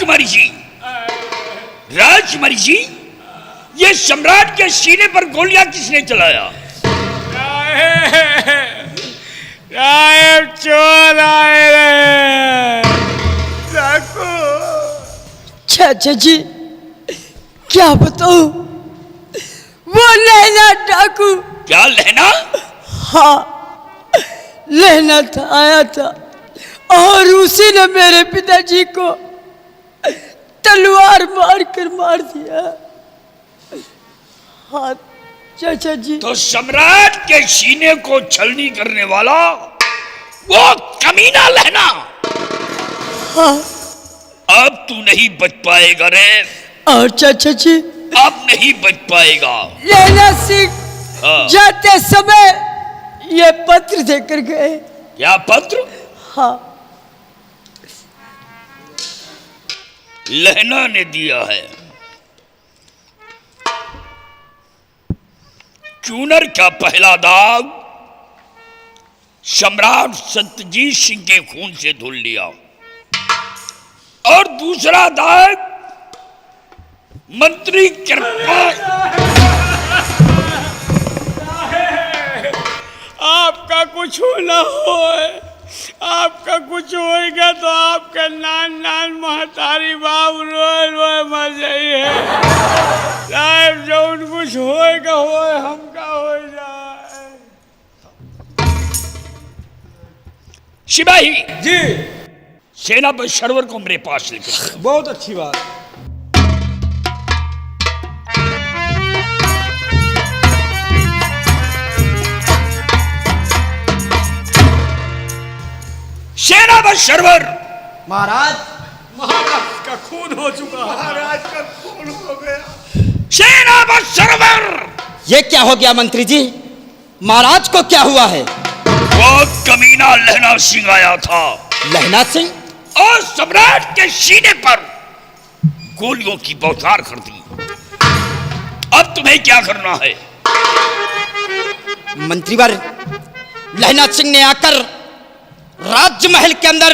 राजकुमारी जी, राजकुमारी जी, ये सम्राट के सीने पर गोलियां किसने चलाया? साहेब चोर आए डाकू। चाचा जी क्या बताऊं, वो लहना डाकू। क्या लहना? हाँ, लहना था, आया था और उसी ने मेरे पिताजी को तलवार मारकर मार दिया। हाँ चाचा जी। तो सम्राट के सीने को छलनी करने वाला वो कमीना लहना। हाँ। अब तू नहीं बच पाएगा रे। और चाचा जी अब नहीं बच पाएगा। लहना सिंह हाँ। जाते समय ये पत्र देकर गए। क्या पत्र? हाँ, लहना ने दिया है। चूनर का पहला दाग सम्राट सत्यजीत सिंह के खून से धुल लिया और दूसरा दाग मंत्री कृपा। आपका कुछ ना हो, आपका कुछ होएगा तो आपका नान नान महतारी बाप रोए रोए मर जाइए। साहब जो कुछ होएगा होए, हमका हो जाए। सिपाही जी। सेना पर सरवर को मेरे पास लेकर। बहुत अच्छी बात। सेना पर सरवर। महाराज, महाराज का खून हो चुका। महाराज का खून हो गया। सेना पर सरवर। ये क्या हो गया मंत्री जी? महाराज को क्या हुआ है? वो कमीना लहना सिंह आया था। लहना सिंह? और सम्राट के सीने पर गोलियों की बौछार कर दी। अब तुम्हें क्या करना है? मंत्रीवर, लहना सिंह ने आकर राजमहल के अंदर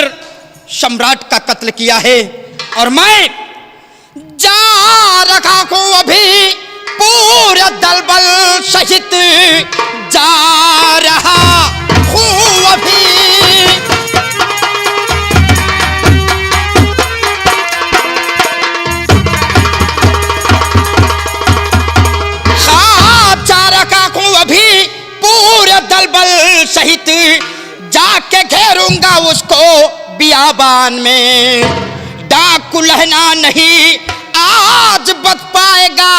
सम्राट का कत्ल किया है और मैं जा रखा हूं अभी पूरे दल बल सहित जा रहा हूं अभी। जा रखा हूं अभी पूरे दल बल सहित, जाके घेरूंगा उसको बियाबान में। डाकू लहना नहीं आज बच पाएगा,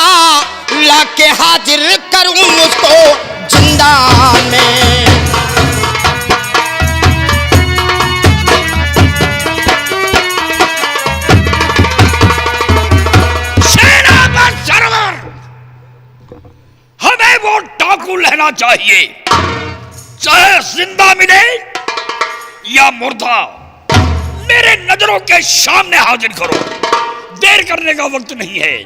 लाके हाजिर करूं उसको जिंदा में। सेना पर सरवर, हमें वो डाकू लहना चाहिए, चाहे जिंदा मिले या मुर्दा। मेरे नजरों के सामने हाजिर करो, देर करने का वक्त नहीं है।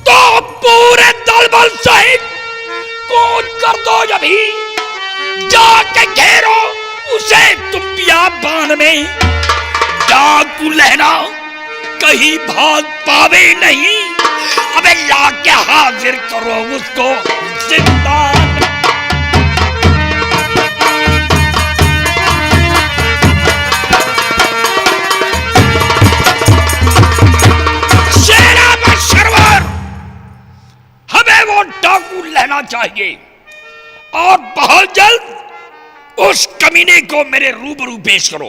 तो पूरे दल बल सहित कूच कर दो, अभी जाके घेरो उसे तुम बियाबान में। डाकू लहना कहीं भाग पावे नहीं, अबे लाके हाजिर करो उसको जिंदा। वो डाकू लहना चाहिए और बहुत जल्द उस कमीने को मेरे रूबरू पेश करो।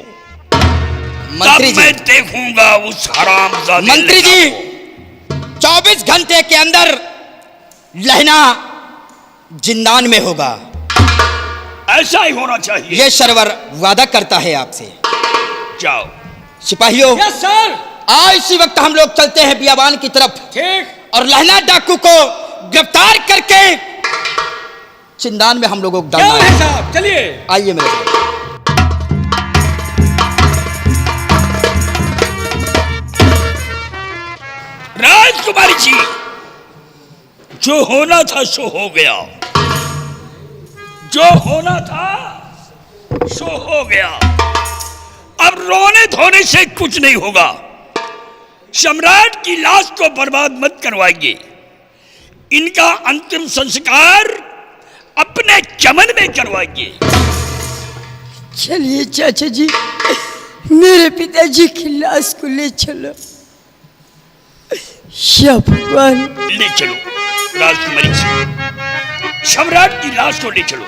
मंत्री तब मैं देखूंगा उस हरामजादे। मंत्री जी, 24 घंटे के अंदर लहना जिंदान में होगा। ऐसा ही होना चाहिए। ये सरवर वादा करता है आपसे। जाओ सिपाहियों। Yes sir. आज इसी वक्त हम लोग चलते हैं बियाबान की तरफ। ठीक। और लहना डाकू को गिरफ्तार करके जिंदान में हम लोगों को डालना है साहब। चलिए आइए मेरे साथ। राजकुमारी जी, जो होना था सो हो गया, जो होना था सो हो गया। अब रोने धोने से कुछ नहीं होगा। सम्राट की लाश को बर्बाद मत करवाइए। इनका अंतिम संस्कार अपने चमन में करवाइए। चलिए चाचा जी, मेरे पिताजी की लाश को ले चलो। या भगवान, ले चलो राजकुमारी जी, सम्राट की लाश को ले चलो।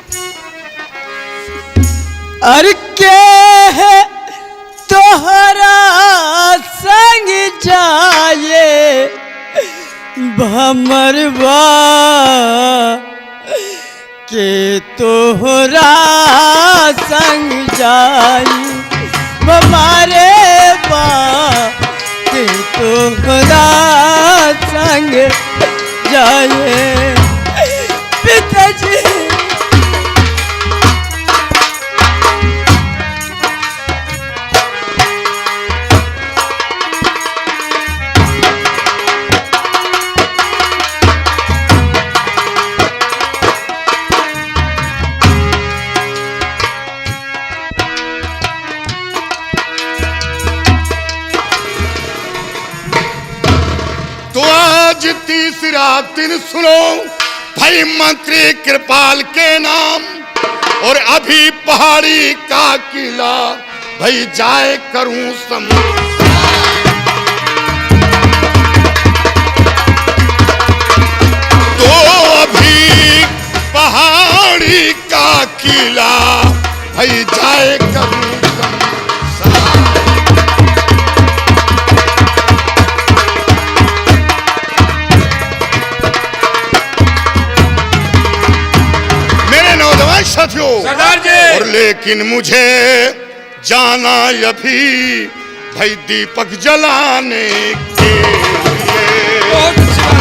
अरे क्या है तोहरा संग जाए भमरवा के तोहरा संग जाई हमारे बा के तोहरा संग जाए पिताजी। तो आज तीसरा दिन सुनो भाई मंत्री कृपाल के नाम, और अभी पहाड़ी का किला भाई जाए करूं सम। तो अभी पहाड़ी का किला भाई जाए करूं साथियों। सरदार जी। और लेकिन मुझे जाना अभी भाई दीपक जलाने के लिए। बहुत अच्छी बात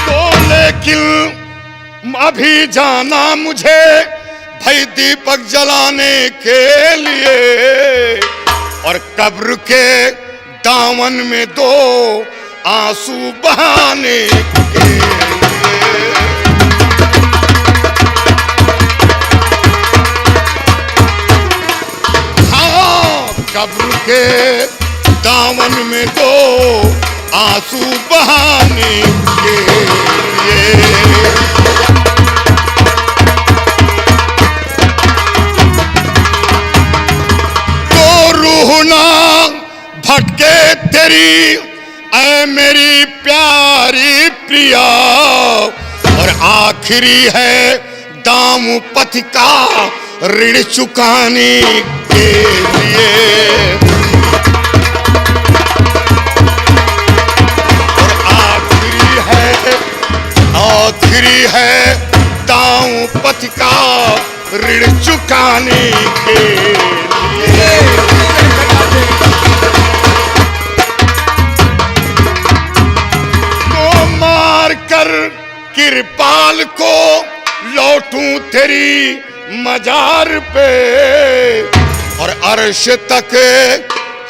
तो लेकिन अभी जाना मुझे भाई दीपक जलाने के लिए, और कब्र के दामन में दो आंसू बहाने के लिए। हाँ, कब्र के दामन में दो आंसू बहाने के लिए। तो रूह ना भटके तेरी ऐ मेरी प्यारी प्रिया, और आखिरी है दाम पथ का ऋण चुकाने के लिए। और आखिरी है दाम पथ का ऋण चुकाने के लिए। कर कृपाल को लौटूं तेरी मजार पे, और अर्श तक